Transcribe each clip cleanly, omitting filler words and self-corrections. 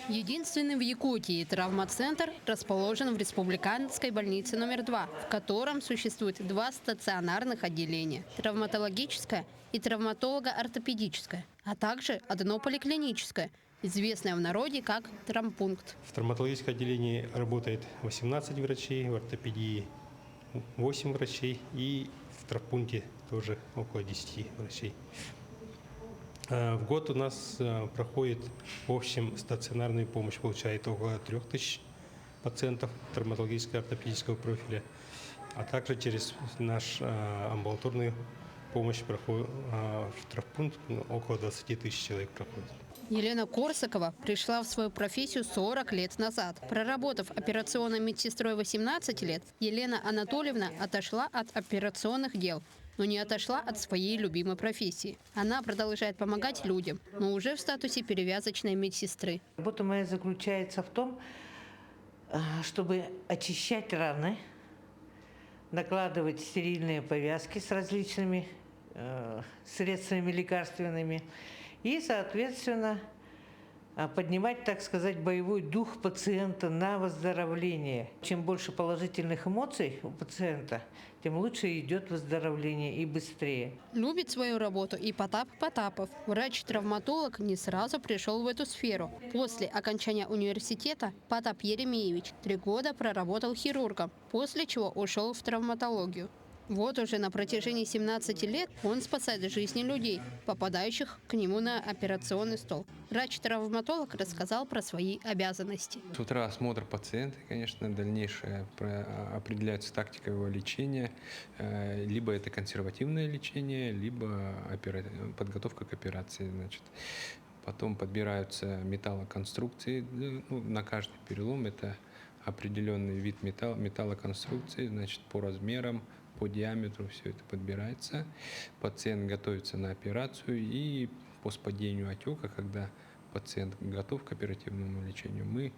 Единственный в Якутии травмоцентр расположен в республиканской больнице номер 2, в котором существует 2 стационарных отделения – травматологическое и травматолого-ортопедическое, а также одно поликлиническое, известное в народе как травмпункт. В травматологическом отделении работает 18 врачей, в ортопедии 8 врачей и в травмпункте тоже около 10 врачей. В год у нас проходит, в общем, стационарную помощь получает около 3000 пациентов травматологического ортопедического профиля, а также через наш амбулаторную помощь проходит в травмпункт около 20 тысяч человек проходит. Елена Корсакова пришла в свою профессию 40 лет назад. Проработав операционной медсестрой 18 лет, Елена Анатольевна отошла от операционных дел, но не отошла от своей любимой профессии. Она продолжает помогать людям, но уже в статусе перевязочной медсестры. Работа моя заключается в том, чтобы очищать раны, накладывать стерильные повязки с различными средствами лекарственными и, соответственно, поднимать, так сказать, боевой дух пациента на выздоровление. Чем больше положительных эмоций у пациента, тем лучше идет выздоровление и быстрее. Любит свою работу и Потап Потапов. Врач-травматолог не сразу пришел в эту сферу. После окончания университета Потап Еремеевич 3 года проработал хирургом, после чего ушел в травматологию. Вот уже на протяжении 17 лет он спасает жизни людей, попадающих к нему на операционный стол. Врач-травматолог рассказал про свои обязанности. С утра осмотр пациента, конечно, дальнейшее определяется тактика его лечения. Либо это консервативное лечение, либо подготовка к операции. Потом подбираются металлоконструкции. На каждый перелом это определенный вид металлоконструкции, по размерам, по диаметру все это подбирается. Пациент готовится на операцию, и по спадению отека, когда пациент готов к оперативному лечению, мы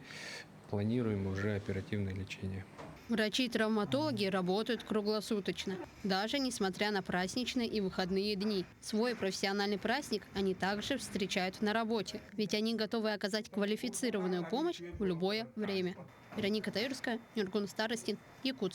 планируем уже оперативное лечение. Врачи-травматологи работают круглосуточно, даже несмотря на праздничные и выходные дни. Свой профессиональный праздник они также встречают на работе, ведь они готовы оказать квалифицированную помощь в любое время. Вероника Таюрская, Нюргун Старостин, Якутск.